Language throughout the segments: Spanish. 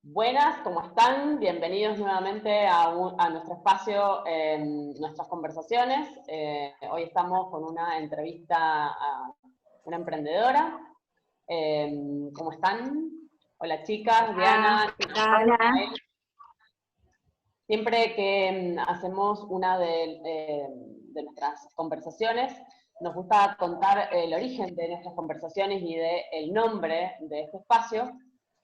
Buenas, ¿cómo están? Bienvenidos nuevamente a nuestro espacio, nuestras conversaciones. Hoy estamos con una entrevista a una emprendedora. ¿Cómo están? Hola chicas, Diana. ¿Qué tal? Hola. Siempre que hacemos una de nuestras conversaciones, nos gusta contar el origen de nuestras conversaciones y del nombre de este espacio,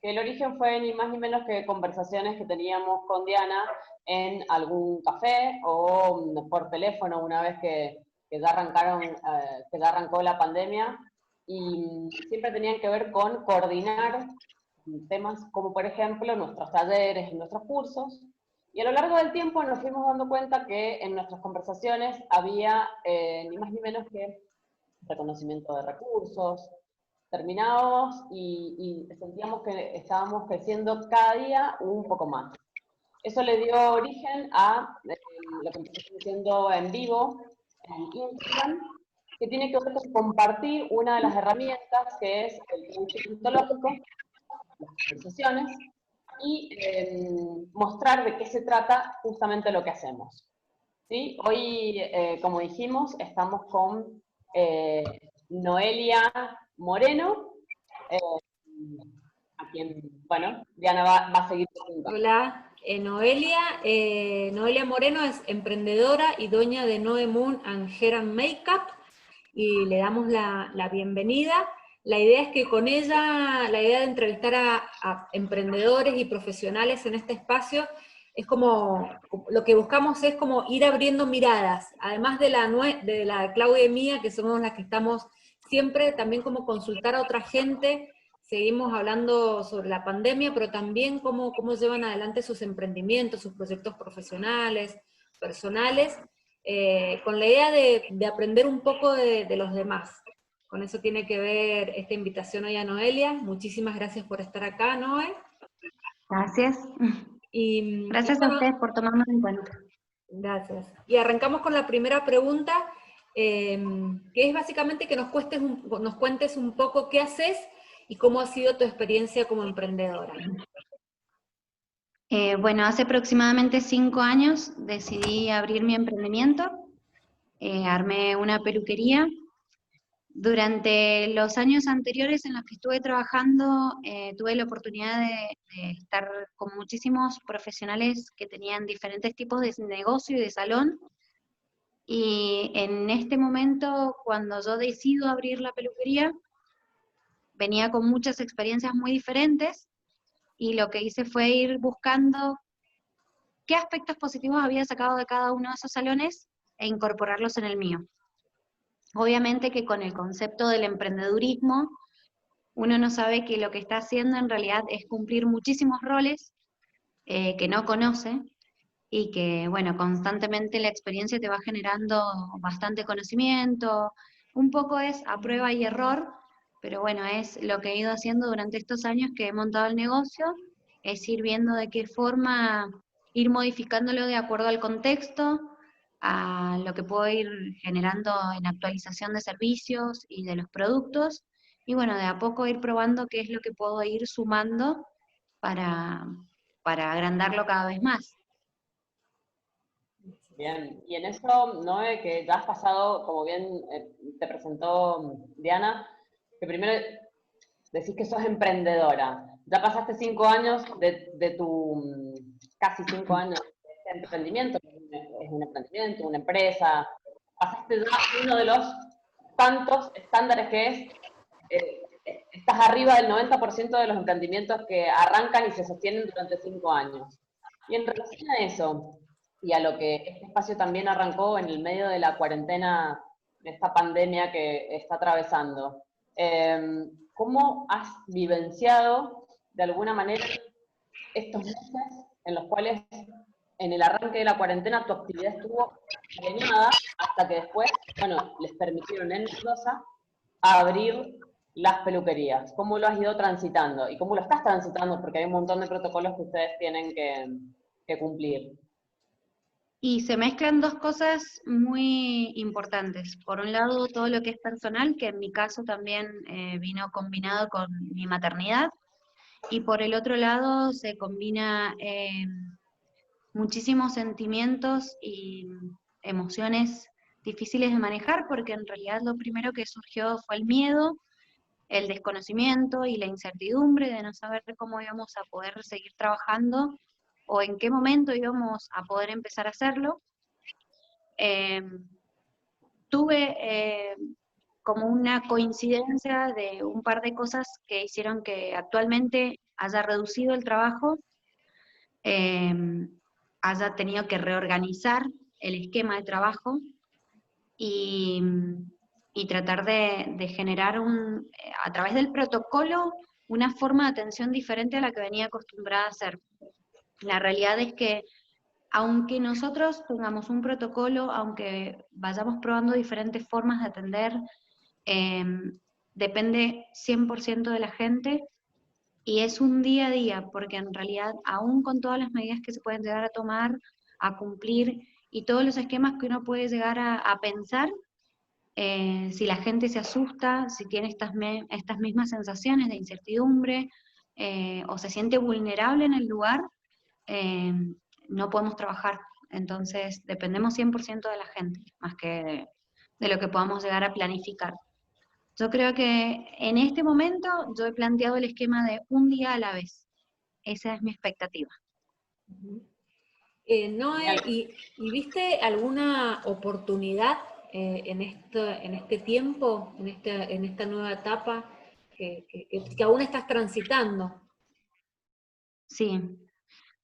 que el origen fue ni más ni menos que conversaciones que teníamos con Diana en algún café o por teléfono una vez que ya que ya arrancó la pandemia, y siempre tenían que ver con coordinar temas como por ejemplo nuestros talleres y nuestros cursos. Y a lo largo del tiempo nos fuimos dando cuenta que en nuestras conversaciones había ni más ni menos que reconocimiento de recursos. Terminábamos y sentíamos que estábamos creciendo cada día un poco más. Eso le dio origen a lo que empezamos haciendo en vivo, en Instagram, que tiene que ver con compartir una de las herramientas que es el coaching ontológico, las conversaciones, y mostrar de qué se trata justamente lo que hacemos. ¿Sí? Hoy, como dijimos, estamos con Noelia Moreno, eh, a quien, bueno, Diana va a seguir presentando. Hola, Noelia Moreno es emprendedora y dueña de Noe Moon and Hair and Makeup, y le damos la bienvenida. La idea es que con ella, la idea de entrevistar a emprendedores y profesionales en este espacio, es como, lo que buscamos es como ir abriendo miradas, además de la Claudia y mía, que somos las que estamos siempre, también como consultar a otra gente. Seguimos hablando sobre la pandemia, pero también cómo llevan adelante sus emprendimientos, sus proyectos profesionales, personales, con la idea de aprender un poco de los demás. Con eso tiene que ver esta invitación hoy a Noelia. Muchísimas gracias por estar acá, Noé. Gracias. Gracias a Bueno, ustedes por tomarnos en cuenta. gracias. Y arrancamos con la primera pregunta, que es básicamente que nos cuentes un poco qué haces y cómo ha sido tu experiencia como emprendedora. Bueno, hace aproximadamente 5 años decidí abrir mi emprendimiento. Armé una peluquería. Durante los años anteriores en los que estuve trabajando, tuve la oportunidad de estar con muchísimos profesionales que tenían diferentes tipos de negocio y de salón. Y en este momento, cuando yo decido abrir la peluquería, venía con muchas experiencias muy diferentes, y lo que hice fue ir buscando qué aspectos positivos había sacado de cada uno de esos salones e incorporarlos en el mío. Obviamente que con el concepto del emprendedurismo, uno no sabe que lo que está haciendo en realidad es cumplir muchísimos roles que no conoce, y que, bueno, constantemente la experiencia te va generando bastante conocimiento. Un poco es a prueba y error, pero bueno, es lo que he ido haciendo durante estos años que he montado el negocio, es ir viendo de qué forma ir modificándolo de acuerdo al contexto, a lo que puedo ir generando en actualización de servicios y de los productos, y bueno, de a poco ir probando qué es lo que puedo ir sumando para, para agrandarlo cada vez más. Bien, y en eso, Noé, que ya has pasado, como bien te presentó Diana, que primero decís que sos emprendedora. Ya pasaste 5 años de tu, casi 5 años de este emprendimiento, es un emprendimiento, una empresa. Pasaste ya uno de los tantos estándares que es, estás arriba del 90% de los emprendimientos que arrancan y se sostienen durante 5 años. Y en relación a eso, y a lo que este espacio también arrancó en el medio de la cuarentena, de esta pandemia que está atravesando, ¿cómo has vivenciado de alguna manera estos meses en los cuales en el arranque de la cuarentena tu actividad estuvo frenada hasta que después, bueno, les permitieron en Mendoza abrir las peluquerías? ¿Cómo lo has ido transitando? ¿Y cómo lo estás transitando? Porque hay un montón de protocolos que ustedes tienen que cumplir. Y se mezclan dos cosas muy importantes. Por un lado, todo lo que es personal, que en mi caso también vino combinado con mi maternidad, y por el otro lado se combina muchísimos sentimientos y emociones difíciles de manejar, porque en realidad lo primero que surgió fue el miedo, el desconocimiento y la incertidumbre de no saber cómo íbamos a poder seguir trabajando o en qué momento íbamos a poder empezar a hacerlo. Tuve como una coincidencia de un par de cosas que hicieron que actualmente haya reducido el trabajo, haya tenido que reorganizar el esquema de trabajo y, y tratar de generar a través del protocolo una forma de atención diferente a la que venía acostumbrada a hacer. La realidad es que aunque nosotros tengamos un protocolo, aunque vayamos probando diferentes formas de atender, depende 100% de la gente, y es un día a día, porque en realidad, aún con todas las medidas que se pueden llegar a tomar, a cumplir, y todos los esquemas que uno puede llegar a pensar, si la gente se asusta, si tiene estas mismas sensaciones de incertidumbre, o se siente vulnerable en el lugar, eh, no podemos trabajar. Entonces, dependemos 100% de la gente, más que de lo que podamos llegar a planificar. Yo creo que en este momento yo he planteado el esquema de un día a la vez. Esa es mi expectativa. Noé, ¿y viste alguna oportunidad en este tiempo, en esta nueva etapa que aún estás transitando? Sí,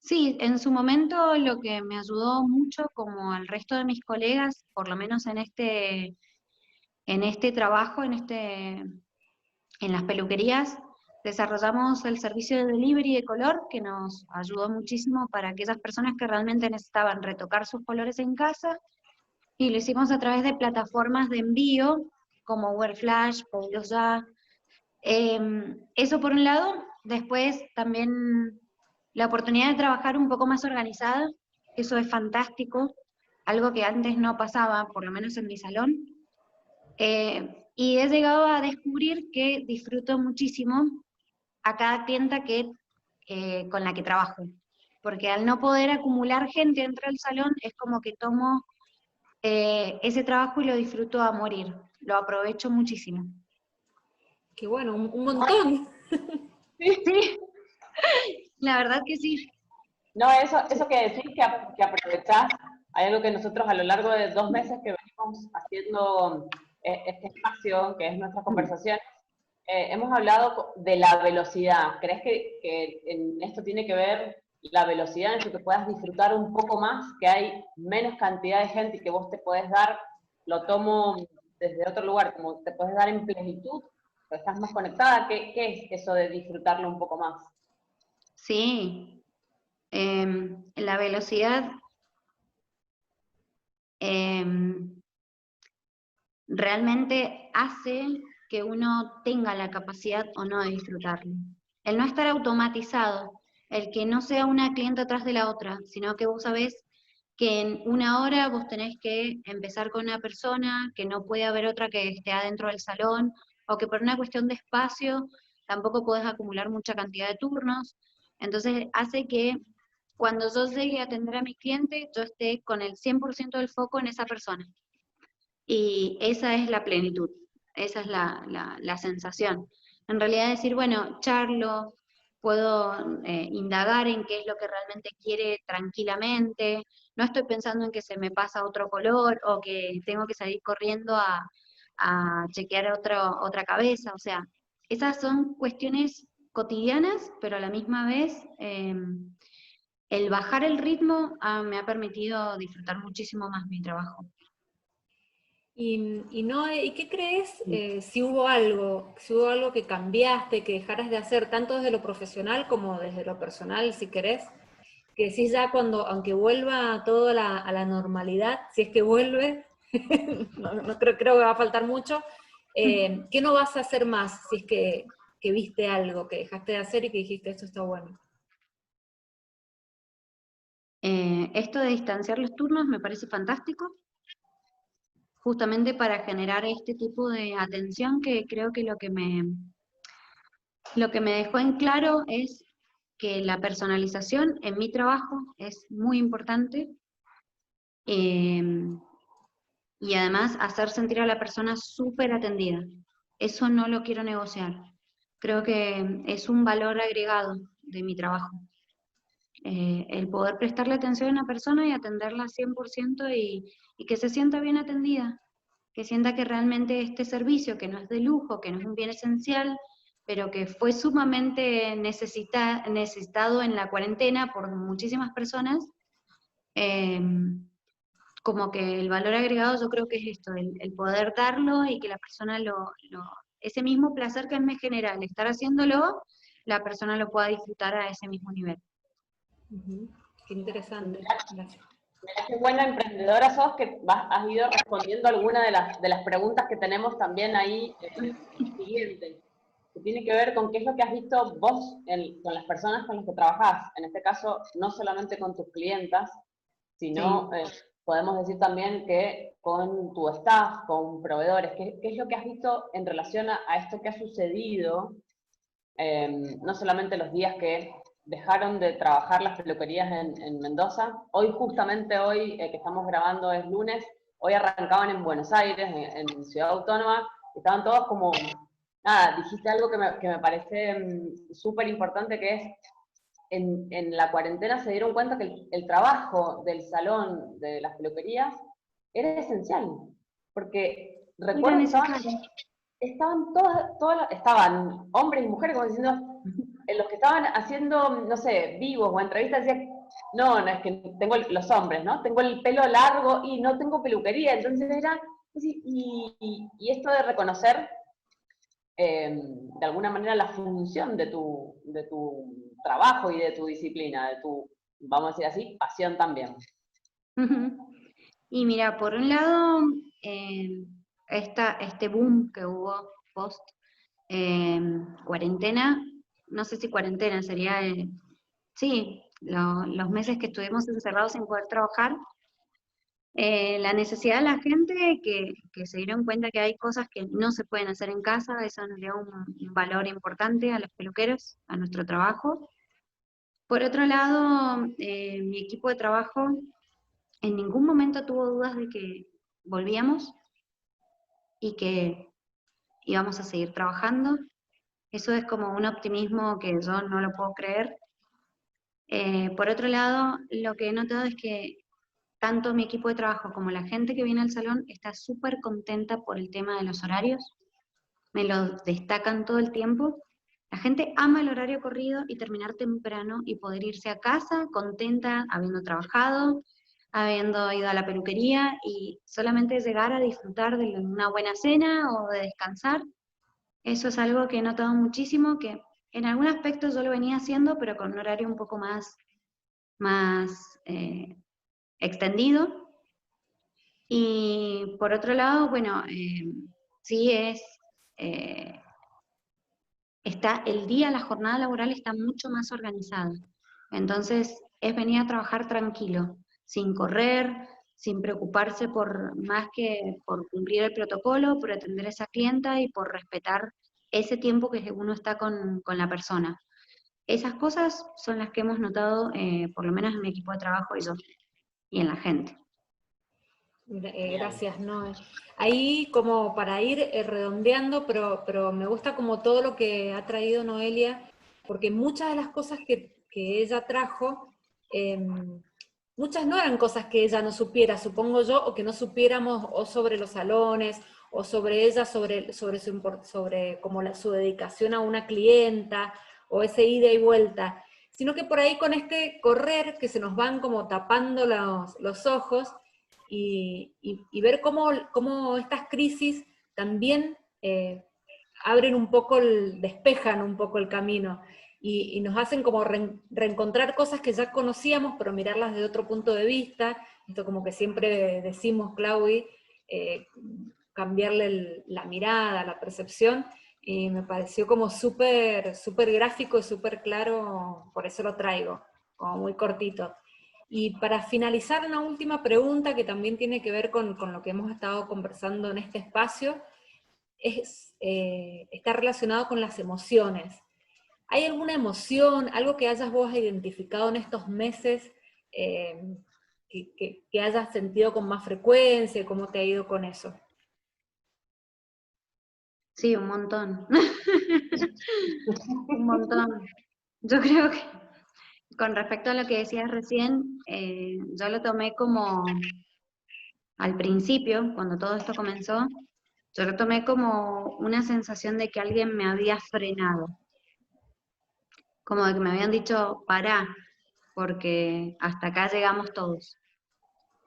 sí, en su momento lo que me ayudó mucho, como al resto de mis colegas, por lo menos en este trabajo, en las peluquerías, desarrollamos el servicio de delivery de color, que nos ayudó muchísimo para aquellas personas que realmente necesitaban retocar sus colores en casa, y lo hicimos a través de plataformas de envío, como Wearflash, Pedidos Ya. Eso por un lado. Después también la oportunidad de trabajar un poco más organizada, eso es fantástico, algo que antes no pasaba, por lo menos en mi salón. Y he llegado a descubrir que disfruto muchísimo a cada clienta con la que trabajo, porque al no poder acumular gente dentro del salón, es como que tomo ese trabajo y lo disfruto a morir, lo aprovecho muchísimo. Qué bueno, un montón. Sí, la verdad que sí. No, eso que decís que aprovechás, hay algo que nosotros a lo largo de 2 meses que venimos haciendo este espacio, que es nuestra conversación, hemos hablado de la velocidad. ¿Crees que en esto tiene que ver la velocidad en que puedas disfrutar un poco más, que hay menos cantidad de gente y que vos te podés dar, lo tomo desde otro lugar, como te podés dar en plenitud, estás más conectada? ¿Qué es eso de disfrutarlo un poco más? Sí, la velocidad realmente hace que uno tenga la capacidad o no de disfrutarlo. El no estar automatizado, el que no sea una clienta atrás de la otra, sino que vos sabés que en una hora vos tenés que empezar con una persona, que no puede haber otra que esté adentro del salón, o que por una cuestión de espacio tampoco podés acumular mucha cantidad de turnos. Entonces hace que cuando yo llegue a atender a mi cliente, yo esté con el 100% del foco en esa persona. Y esa es la plenitud, esa es la sensación. En realidad decir, bueno, charlo, puedo indagar en qué es lo que realmente quiere tranquilamente, no estoy pensando en que se me pasa otro color o que tengo que salir corriendo a chequear otra cabeza. O sea, esas son cuestiones cotidianas, pero a la misma vez el bajar el ritmo me ha permitido disfrutar muchísimo más mi trabajo. ¿Y qué crees si hubo algo que cambiaste, que dejaras de hacer, tanto desde lo profesional como desde lo personal, si querés? Que decís ya aunque vuelva todo a la normalidad, si es que vuelve, no creo que va a faltar mucho, ¿qué no vas a hacer más si es que viste algo que dejaste de hacer y que dijiste esto está bueno? Esto de distanciar los turnos me parece fantástico, justamente para generar este tipo de atención, que creo que lo que Lo que me dejó en claro es que la personalización en mi trabajo es muy importante, y además hacer sentir a la persona súper atendida. Eso no lo quiero negociar. Creo que es un valor agregado de mi trabajo. El poder prestarle atención a una persona y atenderla 100% y que se sienta bien atendida, que sienta que realmente este servicio, que no es de lujo, que no es un bien esencial, pero que fue sumamente necesitado en la cuarentena por muchísimas personas, eh, como que el valor agregado yo creo que es esto, el poder darlo y que la persona ese mismo placer que a mí me genera el estar haciéndolo, la persona lo pueda disfrutar a ese mismo nivel. Qué interesante, gracias. Mirá qué buena emprendedora sos, que has ido respondiendo alguna de las preguntas que tenemos también ahí siguientes, que tiene que ver con qué es lo que has visto vos con las personas con las que trabajás. En este caso, no solamente con tus clientas, sino podemos decir también que con tu staff, con proveedores. ¿Qué es lo que has visto en relación a esto que ha sucedido? No solamente los días que dejaron de trabajar las peluquerías en Mendoza. Hoy, justamente hoy, que estamos grabando es lunes, hoy arrancaban en Buenos Aires, en Ciudad Autónoma, estaban todos como, nada, dijiste algo que me parece súper importante, que es, en la cuarentena se dieron cuenta que el trabajo del salón, de las peluquerías, era esencial, porque recuerdo que estaban estaban hombres y mujeres como diciendo, en los que estaban haciendo, no sé, vivos o entrevistas, decían, no, es que tengo los hombres, ¿no? Tengo el pelo largo y no tengo peluquería, entonces era, y esto de reconocer de alguna manera la función de tu trabajo y de tu disciplina, de tu, vamos a decir así, pasión también. Y mira, por un lado, este boom que hubo post cuarentena, no sé si cuarentena sería, sí, los meses que estuvimos encerrados sin poder trabajar, la necesidad de la gente que se dieron cuenta que hay cosas que no se pueden hacer en casa, eso nos dio un valor importante a los peluqueros, a nuestro trabajo. Por otro lado, mi equipo de trabajo en ningún momento tuvo dudas de que volvíamos y que íbamos a seguir trabajando. Eso es como un optimismo que yo no lo puedo creer. Por otro lado, lo que he notado es que tanto mi equipo de trabajo como la gente que viene al salón está súper contenta por el tema de los horarios. Me lo destacan todo el tiempo. La gente ama el horario corrido y terminar temprano y poder irse a casa contenta, habiendo trabajado, habiendo ido a la peluquería y solamente llegar a disfrutar de una buena cena o de descansar. Eso es algo que he notado muchísimo, que en algún aspecto yo lo venía haciendo, pero con un horario un poco más extendido. Y por otro lado, bueno, sí está el día, la jornada laboral está mucho más organizada. Entonces, es venir a trabajar tranquilo, sin correr, sin preocuparse por más que por cumplir el protocolo, por atender a esa clienta y por respetar ese tiempo que uno está con la persona. Esas cosas son las que hemos notado, por lo menos en mi equipo de trabajo y yo, y en la gente. Gracias, Noé. Ahí como para ir redondeando, pero me gusta como todo lo que ha traído Noelia, porque muchas de las cosas que ella trajo, muchas no eran cosas que ella no supiera, supongo yo, o que no supiéramos o sobre los salones, o sobre ella, sobre como su dedicación a una clienta, o ese ida y vuelta, sino que por ahí con este correr que se nos van como tapando los ojos, y ver cómo estas crisis también abren un poco, despejan un poco el camino, y nos hacen como reencontrar cosas que ya conocíamos, pero mirarlas desde otro punto de vista, esto como que siempre decimos, Claudi, cambiarle la mirada, la percepción, y me pareció como súper gráfico y súper claro, por eso lo traigo, como muy cortito. Y para finalizar, una última pregunta que también tiene que ver con lo que hemos estado conversando en este espacio, está relacionado con las emociones. ¿Hay alguna emoción, algo que hayas vos identificado en estos meses, que hayas sentido con más frecuencia? ¿Cómo te ha ido con eso? Sí, un montón. Un montón. Yo creo que con respecto a lo que decías recién, yo lo tomé como, al principio, cuando todo esto comenzó, yo lo tomé como una sensación de que alguien me había frenado, como de que me habían dicho, pará, porque hasta acá llegamos todos.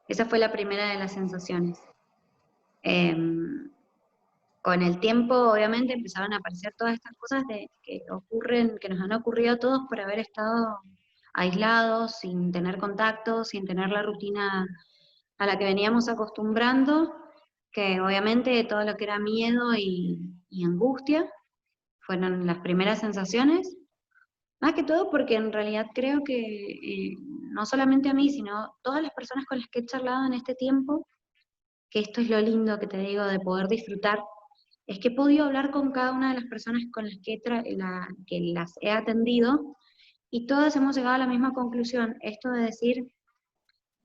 Esa fue la primera de las sensaciones. Con el tiempo, obviamente, empezaron a aparecer todas estas cosas que ocurren, que nos han ocurrido a todos por haber estado aislados, sin tener contacto, sin tener la rutina a la que veníamos acostumbrando, que obviamente todo lo que era miedo y angustia fueron las primeras sensaciones, más que todo porque en realidad creo que no solamente a mí, sino todas las personas con las que he charlado en este tiempo, que esto es lo lindo que te digo de poder disfrutar, es que he podido hablar con cada una de las personas con las que las he atendido, y todas hemos llegado a la misma conclusión, esto de decir,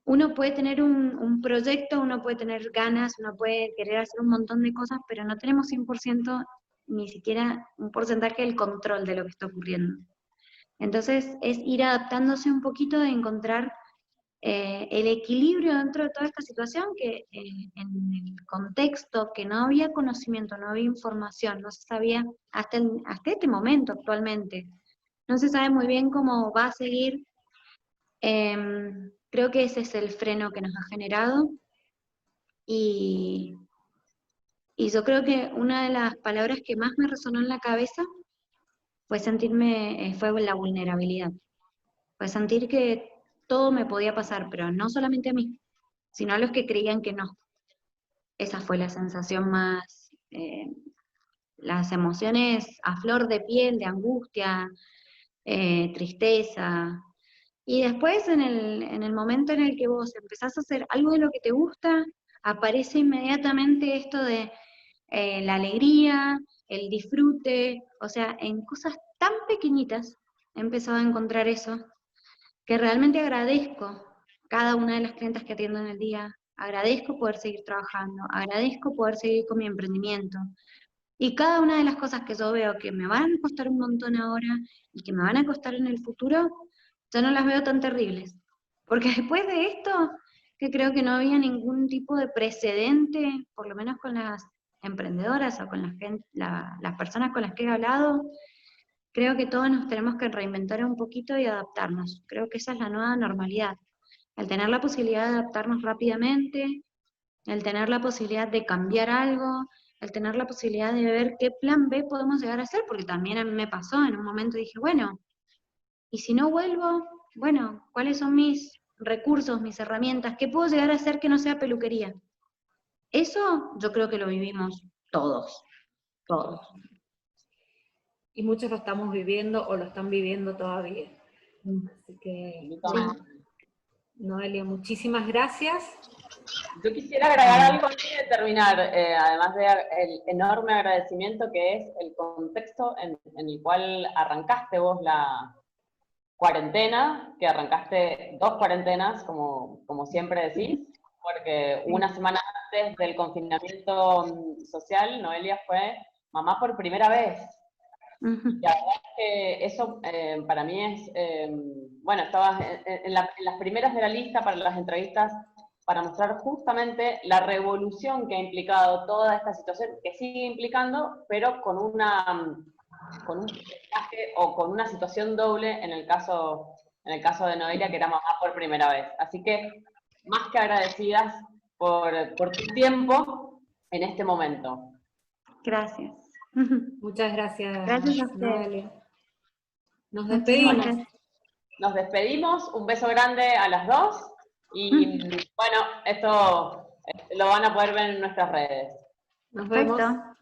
uno puede tener un proyecto, uno puede tener ganas, uno puede querer hacer un montón de cosas, pero no tenemos 100%, ni siquiera un porcentaje del control de lo que está ocurriendo. Entonces es ir adaptándose un poquito, de encontrar el equilibrio dentro de toda esta situación, que en el contexto que no había conocimiento, no había información, no se sabía hasta este momento actualmente, no se sabe muy bien cómo va a seguir. Creo que ese es el freno que nos ha generado, y yo creo que una de las palabras que más me resonó en la cabeza fue fue la vulnerabilidad, fue sentir que todo me podía pasar, pero no solamente a mí, sino a los que creían que no. Esa fue la sensación más, las emociones a flor de piel, de angustia, tristeza. Y después, en el momento en el que vos empezás a hacer algo de lo que te gusta, aparece inmediatamente esto de la alegría, el disfrute, o sea, en cosas tan pequeñitas he empezado a encontrar eso, que realmente agradezco cada una de las clientas que atiendo en el día, agradezco poder seguir trabajando, agradezco poder seguir con mi emprendimiento. Y cada una de las cosas que yo veo que me van a costar un montón ahora y que me van a costar en el futuro, ya no las veo tan terribles. Porque después de esto, que creo que no había ningún tipo de precedente, por lo menos con las emprendedoras o con las personas con las que he hablado, creo que todos nos tenemos que reinventar un poquito y adaptarnos. Creo que esa es la nueva normalidad. El tener la posibilidad de adaptarnos rápidamente, el tener la posibilidad de cambiar algo, el tener la posibilidad de ver qué plan B podemos llegar a hacer, porque también a mí me pasó, en un momento dije, bueno, y si no vuelvo, bueno, ¿cuáles son mis recursos, mis herramientas? ¿Qué puedo llegar a hacer que no sea peluquería? Eso yo creo que lo vivimos todos, todos. Y muchos lo estamos viviendo o lo están viviendo todavía. Así que, Sí. Noelia, muchísimas gracias. Yo quisiera agregar algo antes de terminar, además del enorme agradecimiento que es el contexto en el cual arrancaste vos la cuarentena, que arrancaste 2 cuarentenas, como siempre decís, porque una semana antes del confinamiento social, Noelia fue mamá por primera vez. Y la verdad es que eso para mí es, bueno, estabas en las primeras de la lista para las entrevistas, para mostrar justamente la revolución que ha implicado toda esta situación, que sigue implicando, pero con un mensaje o con una situación doble en el caso de Noelia, que era mamá por primera vez. Así que, más que agradecidas por tu tiempo en este momento. Gracias. Muchas gracias, Gracias a ustedes. Noelia. Nos Muchísimas despedimos. gracias. Nos despedimos, un beso grande a las dos, y bueno, esto lo van a poder ver en nuestras redes. Nos Perfecto. vemos.